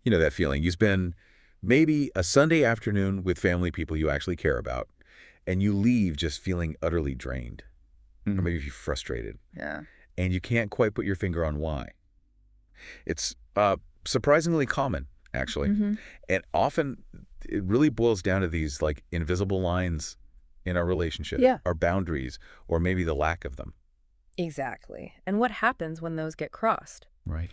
You know that feeling. You spend maybe a Sunday afternoon with family people you actually care about, and you leave just feeling utterly drained, or maybe you're frustrated, Yeah. and you can't quite put your finger on why. It's surprisingly common, actually. Hmm. And often it really boils down to these like invisible lines in our relationship, Yeah. our boundaries, or maybe the lack of them. Exactly. And what happens when those get crossed? Right.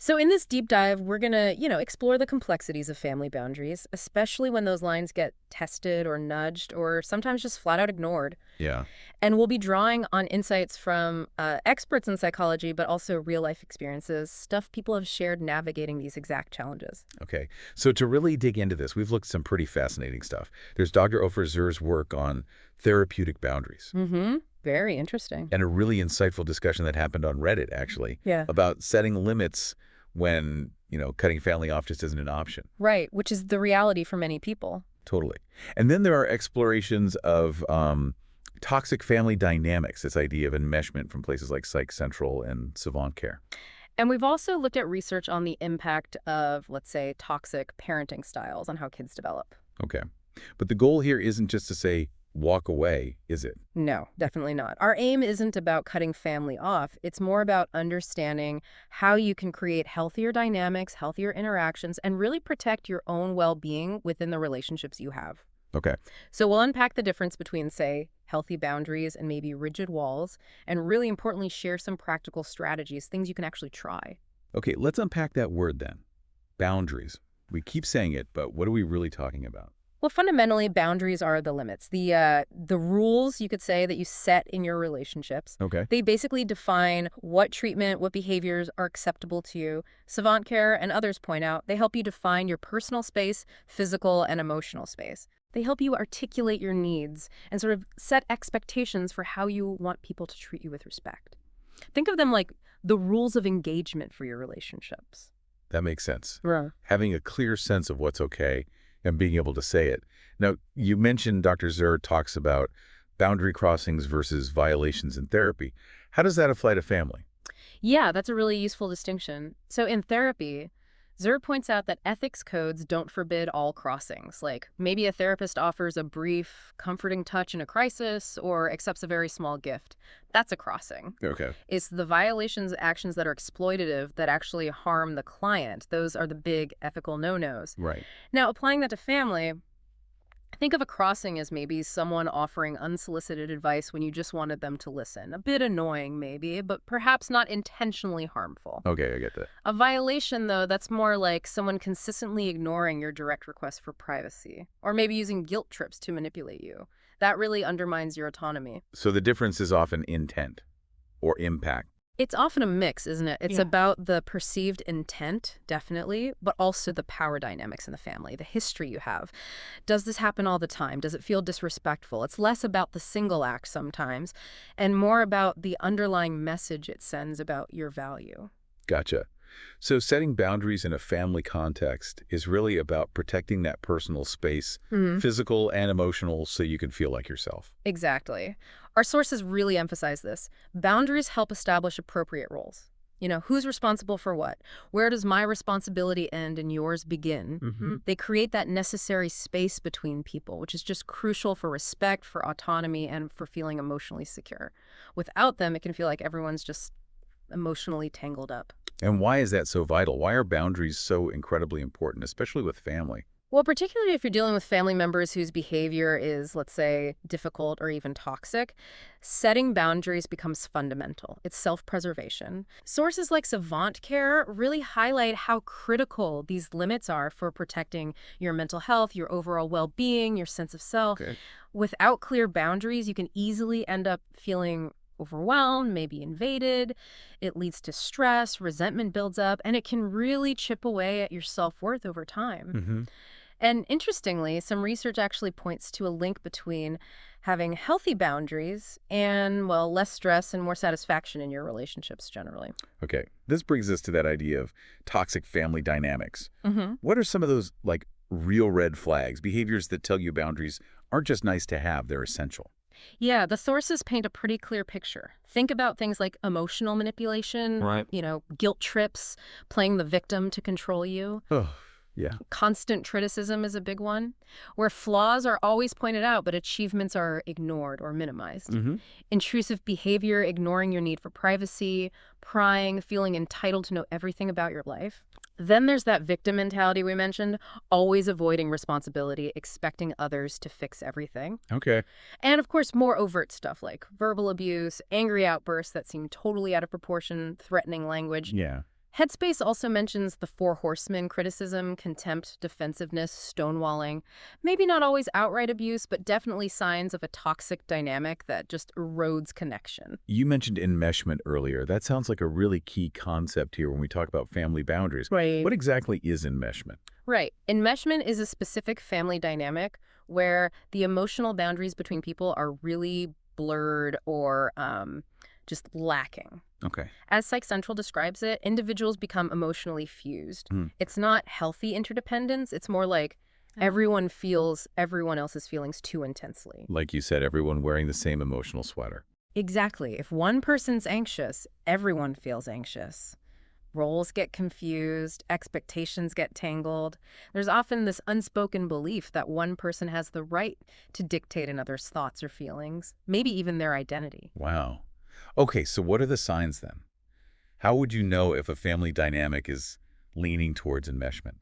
So in this deep dive, we're going to, explore the complexities of family boundaries, especially when those lines get tested or nudged or sometimes just flat out ignored. Yeah. And we'll be drawing on insights from experts in psychology, but also real life experiences, stuff people have shared navigating these exact challenges. Okay. So to really dig into this, we've looked at some pretty fascinating stuff. There's Dr. Ofer Zur's work on therapeutic boundaries Mm-hmm. Very interesting. and a really insightful discussion that happened on Reddit, actually, Yeah. about setting limits when, cutting family off just isn't an option. Right, which is the reality for many people. Totally. And then there are explorations of toxic family dynamics, this idea of enmeshment from places like Psych Central and Savant Care. And we've also looked at research on the impact of, let's say, toxic parenting styles on how kids develop. Okay. But the goal here isn't just to say, walk away, is it? No, definitely not. Our aim isn't about cutting family off. It's more about understanding how you can create healthier dynamics, healthier interactions, and really protect your own well-being within the relationships you have. Okay. So we'll unpack the difference between, say, healthy boundaries and maybe rigid walls, and really importantly, share some practical strategies, things you can actually try. Okay, let's unpack that word then. Boundaries. We keep saying it, but what are we really talking about? Well, fundamentally, boundaries are the limits, the rules, you could say, that you set in your relationships. Okay. They basically define what treatment, what behaviors are acceptable to you. Savant Care and others point out they help you define your personal space, physical and emotional space. They help you articulate your needs and sort of set expectations for how you want people to treat you with respect. Think of them like the rules of engagement for your relationships. That makes sense. Right. Having a clear sense of what's okay and being able to say it. Now, you mentioned Dr. Zur talks about boundary crossings versus violations in therapy. How does that apply to family? Yeah, that's a really useful distinction. So in therapy, Zur points out that ethics codes don't forbid all crossings. Like maybe a therapist offers a brief, comforting touch in a crisis or accepts a very small gift. That's a crossing. Okay. It's the violations actions that are exploitative that actually harm the client. Those are the big ethical no-nos. Right. Now, applying that to family, think of a crossing as maybe someone offering unsolicited advice when you just wanted them to listen. A bit annoying, maybe, but perhaps not intentionally harmful. Okay, I get that. A violation, though, that's more like someone consistently ignoring your direct request for privacy, or maybe using guilt trips to manipulate you. That really undermines your autonomy. So the difference is often intent or impact. It's often a mix, isn't it? It's about the perceived intent, definitely, but also the power dynamics in the family, the history you have. Does this happen all the time? Does it feel disrespectful? It's less about the single act sometimes and more about the underlying message it sends about your value. Gotcha. So setting boundaries in a family context is really about protecting that personal space, physical and emotional, so you can feel like yourself. Exactly. Our sources really emphasize this. Boundaries help establish appropriate roles. Who's responsible for what? Where does my responsibility end and yours begin? They create that necessary space between people, which is just crucial for respect, for autonomy, and for feeling emotionally secure. Without them, it can feel like everyone's just emotionally tangled up. And why is that so vital? Why are boundaries so incredibly important, especially with family? Well, particularly if you're dealing with family members whose behavior is, let's say, difficult or even toxic, setting boundaries becomes fundamental. It's self-preservation. Sources like Savant Care really highlight how critical these limits are for protecting your mental health, your overall well-being, your sense of self. Okay. Without clear boundaries, you can easily end up feeling overwhelmed, maybe invaded. It leads to stress, resentment builds up, and it can really chip away at your self-worth over time. And interestingly, some research actually points to a link between having healthy boundaries and, well, less stress and more satisfaction in your relationships generally. Okay. This brings us to that idea of toxic family dynamics. What are some of those, like, real red flags, behaviors that tell you boundaries aren't just nice to have, they're essential? Yeah, the sources paint a pretty clear picture. Think about things like emotional manipulation, Right. guilt trips, playing the victim to control you. Oh, yeah. Constant criticism is a big one, where flaws are always pointed out, but achievements are ignored or minimized. Mm-hmm. Intrusive behavior, ignoring your need for privacy, prying, feeling entitled to know everything about your life. Then there's that victim mentality we mentioned, always avoiding responsibility, expecting others to fix everything. Okay. And of course, more overt stuff like verbal abuse, angry outbursts that seem totally out of proportion, threatening language. Yeah. Headspace also mentions the four horsemen: criticism, contempt, defensiveness, stonewalling. Maybe not always outright abuse, but definitely signs of a toxic dynamic that just erodes connection. You mentioned enmeshment earlier. That sounds like a really key concept here when we talk about family boundaries. Right. What exactly is enmeshment? Right. Enmeshment is a specific family dynamic where the emotional boundaries between people are really blurred or just lacking. Okay. As Psych Central describes it, individuals become emotionally fused. Hmm. It's not healthy interdependence. It's more like everyone feels everyone else's feelings too intensely. Like you said, everyone wearing the same emotional sweater. Exactly. If one person's anxious, everyone feels anxious. Roles get confused, expectations get tangled. There's often this unspoken belief that one person has the right to dictate another's thoughts or feelings, maybe even their identity. Wow. Okay, so what are the signs then? How would you know if a family dynamic is leaning towards enmeshment?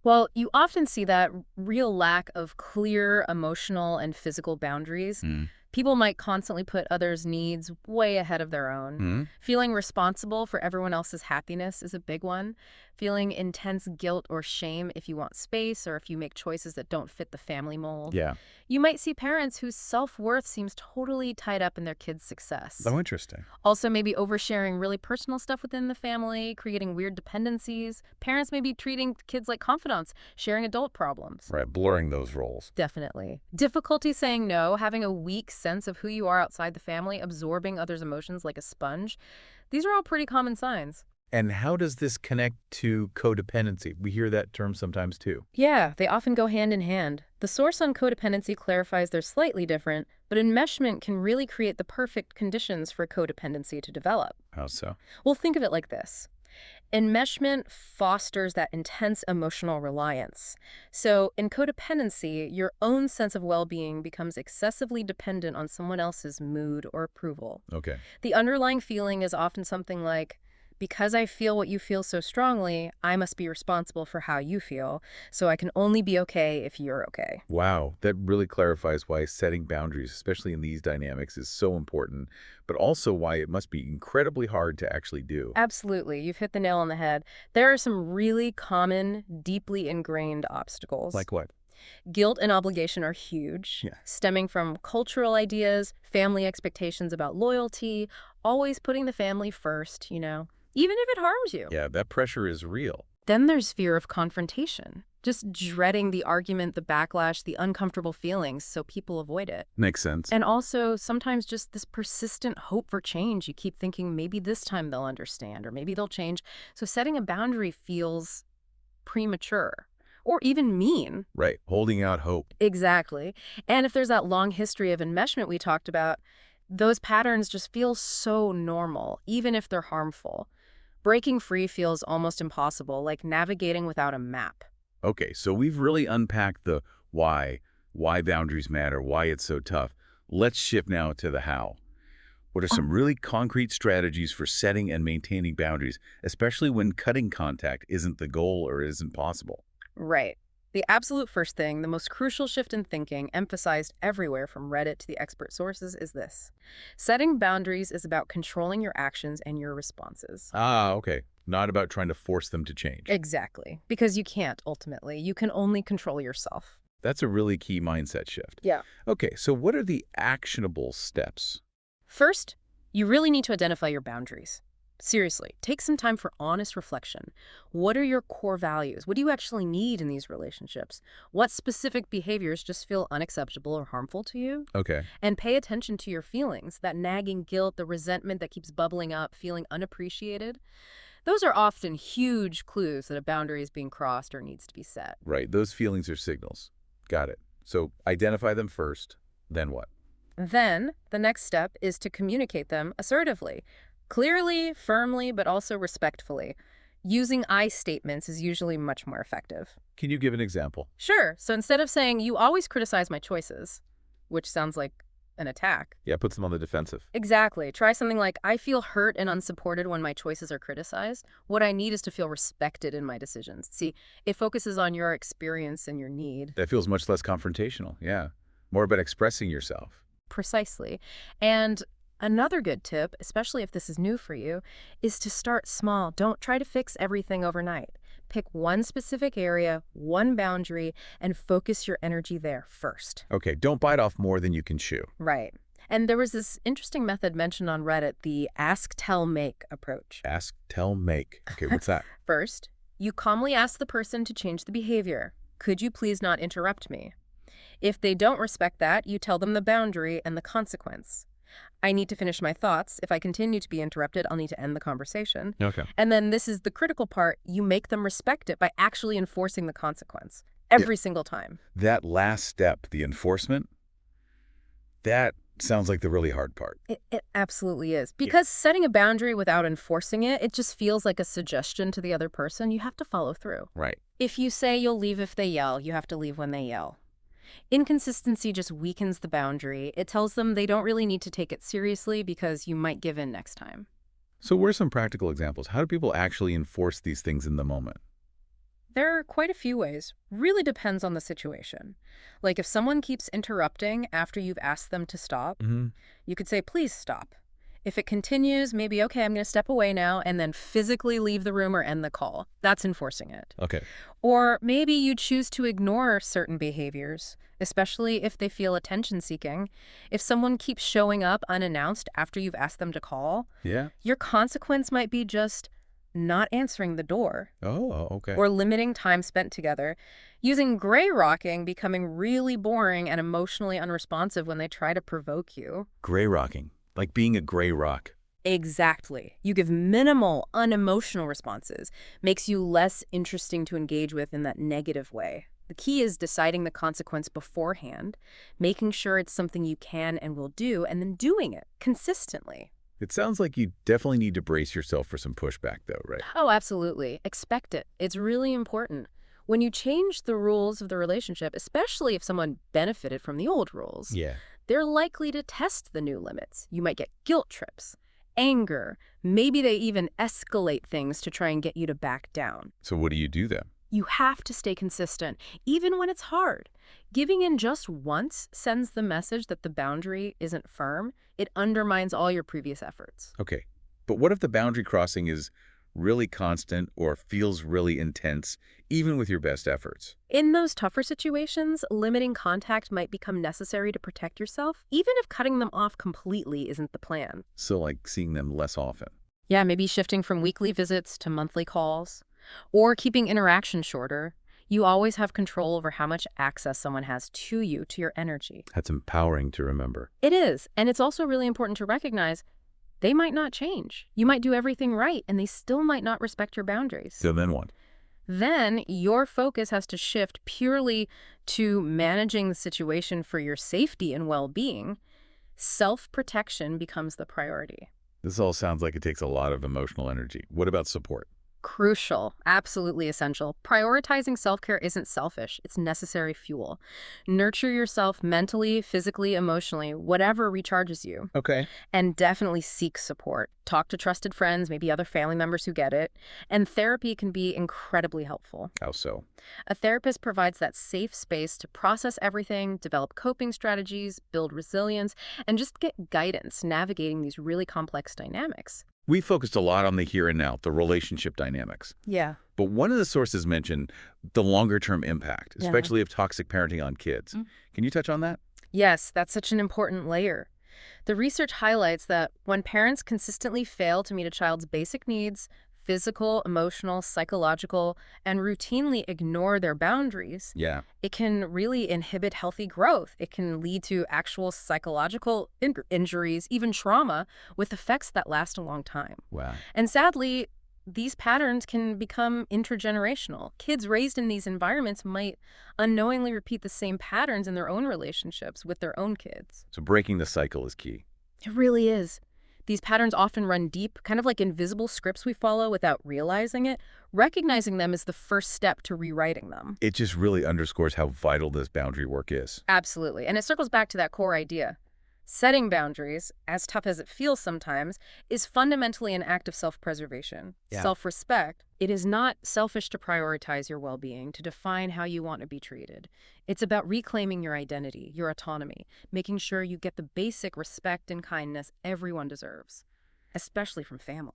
Well, you often see that real lack of clear emotional and physical boundaries. Hmm. People might constantly put others' needs way ahead of their own. Hmm? Feeling responsible for everyone else's happiness is a big one. Feeling intense guilt or shame if you want space or if you make choices that don't fit the family mold. Yeah. You might see parents whose self-worth seems totally tied up in their kids' success. Oh, interesting. Also, maybe oversharing really personal stuff within the family, creating weird dependencies. Parents may be treating kids like confidants, sharing adult problems. Right, blurring those roles. Definitely. Difficulty saying no, having a weak sense of who you are outside the family, absorbing others' emotions like a sponge. These are all pretty common signs. And how does this connect to codependency? We hear that term sometimes too. Yeah, they often go hand in hand. The source on codependency clarifies they're slightly different, but enmeshment can really create the perfect conditions for codependency to develop. How so? Well, think of it like this. Enmeshment fosters that intense emotional reliance. So, in codependency, your own sense of well-being becomes excessively dependent on someone else's mood or approval. Okay. The underlying feeling is often something like, because I feel what you feel so strongly, I must be responsible for how you feel, so I can only be okay if you're okay. Wow, that really clarifies why setting boundaries, especially in these dynamics, is so important, but also why it must be incredibly hard to actually do. Absolutely, you've hit the nail on the head. There are some really common, deeply ingrained obstacles. Like what? Guilt and obligation are huge, Yeah. stemming from cultural ideas, family expectations about loyalty, always putting the family first, even if it harms you. Yeah, that pressure is real. Then there's fear of confrontation, just dreading the argument, the backlash, the uncomfortable feelings, so people avoid it. Makes sense. And also, sometimes just this persistent hope for change. You keep thinking maybe this time they'll understand or maybe they'll change. So setting a boundary feels premature or even mean. Right, holding out hope. Exactly. And if there's that long history of enmeshment we talked about, those patterns just feel so normal, even if they're harmful. Breaking free feels almost impossible, like navigating without a map. Okay, so we've really unpacked the why boundaries matter, why it's so tough. Let's shift now to the how. What are some really concrete strategies for setting and maintaining boundaries, especially when cutting contact isn't the goal or isn't possible? Right. The absolute first thing, the most crucial shift in thinking, emphasized everywhere from Reddit to the expert sources, is this. Setting boundaries is about controlling your actions and your responses. Ah, okay. Not about trying to force them to change. Exactly. Because you can't, ultimately. You can only control yourself. That's a really key mindset shift. Yeah. Okay, so what are the actionable steps? First, you really need to identify your boundaries. Seriously, take some time for honest reflection. What are your core values? What do you actually need in these relationships? What specific behaviors just feel unacceptable or harmful to you? Okay. And pay attention to your feelings, that nagging guilt, the resentment that keeps bubbling up, feeling unappreciated. Those are often huge clues that a boundary is being crossed or needs to be set. Right, those feelings are signals. Got it. So identify them first, then what? Then, the next step is to communicate them assertively, clearly, firmly, but also respectfully. Using I statements is usually much more effective. Can you give an example? Sure, so instead of saying, "You always criticize my choices," which sounds like an attack. Yeah, puts them on the defensive. Exactly. Try something like, "I feel hurt and unsupported when my choices are criticized. What I need is to feel respected in my decisions." See, it focuses on your experience and your need. That feels much less confrontational. Yeah. More about expressing yourself. Precisely. And another good tip, especially if this is new for you, is to start small. Don't try to fix everything overnight. Pick one specific area, one boundary, and focus your energy there first. Okay, don't bite off more than you can chew. Right. And there was this interesting method mentioned on Reddit, the ask, tell, make approach. Ask, tell, make. Okay, what's that? First, you calmly ask the person to change the behavior. "Could you please not interrupt me?" If they don't respect that, you tell them the boundary and the consequence. "I need to finish my thoughts. If I continue to be interrupted, I'll need to end the conversation." Okay. And then this is the critical part. You make them respect it by actually enforcing the consequence every single time. That last step, the enforcement, that sounds like the really hard part. It absolutely is. Because setting a boundary without enforcing it, it just feels like a suggestion to the other person. You have to follow through. Right. If you say you'll leave if they yell, you have to leave when they yell. Inconsistency just weakens the boundary. It tells them they don't really need to take it seriously because you might give in next time. So what are some practical examples? How do people actually enforce these things in the moment? There are quite a few ways. Really depends on the situation. Like if someone keeps interrupting after you've asked them to stop, you could say, "Please stop." If it continues, maybe, "Okay, I'm going to step away now," and then physically leave the room or end the call. That's enforcing it. Okay. Or maybe you choose to ignore certain behaviors, especially if they feel attention-seeking. If someone keeps showing up unannounced after you've asked them to call, Yeah. your consequence might be just not answering the door Oh, okay. or limiting time spent together. Using gray rocking, becoming really boring and emotionally unresponsive when they try to provoke you. Gray rocking, like being a gray rock. Exactly. You give minimal, unemotional responses. Makes you less interesting to engage with in that negative way. The key is deciding the consequence beforehand, making sure it's something you can and will do, and then doing it consistently. It sounds like you definitely need to brace yourself for some pushback, though, right? Oh, absolutely. Expect it. It's really important. When you change the rules of the relationship, especially if someone benefited from the old rules, Yeah. they're likely to test the new limits. You might get guilt trips, anger. Maybe they even escalate things to try and get you to back down. So what do you do then? You have to stay consistent, even when it's hard. Giving in just once sends the message that the boundary isn't firm. It undermines all your previous efforts. Okay. But what if the boundary crossing is really constant or feels really intense, even with your best efforts? In those tougher situations, limiting contact might become necessary to protect yourself, even if cutting them off completely isn't the plan. So like seeing them less often. Yeah, maybe shifting from weekly visits to monthly calls, or keeping interaction shorter. You always have control over how much access someone has to you, to your energy. That's empowering to remember. It is, and it's also really important to recognize they might not change. You might do everything right, and they still might not respect your boundaries. So then what? Then your focus has to shift purely to managing the situation for your safety and well-being. Self-protection becomes the priority. This all sounds like it takes a lot of emotional energy. What about support? Crucial, absolutely essential. Prioritizing self-care isn't selfish, it's necessary fuel. Nurture yourself mentally, physically, emotionally, whatever recharges you. Okay. And definitely seek support. Talk to trusted friends, maybe other family members who get it. And therapy can be incredibly helpful. How so? A therapist provides that safe space to process everything, develop coping strategies, build resilience, and just get guidance navigating these really complex dynamics. We focused a lot on the here and now, the relationship dynamics. Yeah. But one of the sources mentioned the longer-term impact, Yeah. especially of toxic parenting on kids. Can you touch on that? Yes, that's such an important layer. The research highlights that when parents consistently fail to meet a child's basic needs, physical, emotional, psychological, and routinely ignore their boundaries, Yeah. it can really inhibit healthy growth. It can lead to actual psychological injuries, even trauma, with effects that last a long time. Wow. And sadly, these patterns can become intergenerational. Kids raised in these environments might unknowingly repeat the same patterns in their own relationships with their own kids. So breaking the cycle is key. It really is. These patterns often run deep, kind of like invisible scripts we follow without realizing it. Recognizing them is the first step to rewriting them. It just really underscores how vital this boundary work is. Absolutely. And it circles back to that core idea. Setting boundaries, as tough as it feels sometimes, is fundamentally an act of self-preservation, Yeah. self-respect. It is not selfish to prioritize your well-being, to define how you want to be treated. It's about reclaiming your identity, your autonomy, making sure you get the basic respect and kindness everyone deserves, especially from family.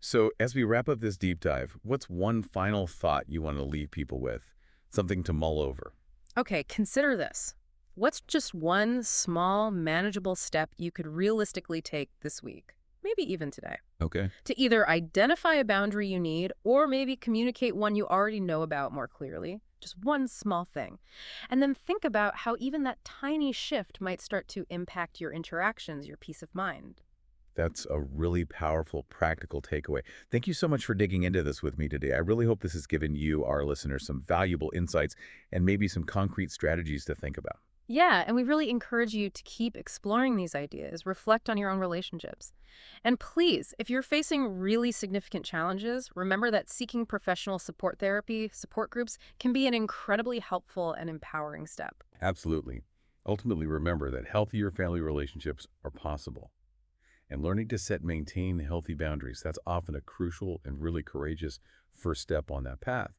So as we wrap up this deep dive, what's one final thought you want to leave people with? Something to mull over. Okay, consider this. What's just one small, manageable step you could realistically take this week, maybe even today, Okay. to either identify a boundary you need or maybe communicate one you already know about more clearly? Just one small thing. And then think about how even that tiny shift might start to impact your interactions, your peace of mind. That's a really powerful, practical takeaway. Thank you so much for digging into this with me today. I really hope this has given you, our listeners, some valuable insights and maybe some concrete strategies to think about. Yeah, and we really encourage you to keep exploring these ideas, reflect on your own relationships. And please, if you're facing really significant challenges, remember that seeking professional support therapy, support groups, can be an incredibly helpful and empowering step. Absolutely. Ultimately, remember that healthier family relationships are possible. And learning to set and maintain healthy boundaries, that's often a crucial and really courageous first step on that path.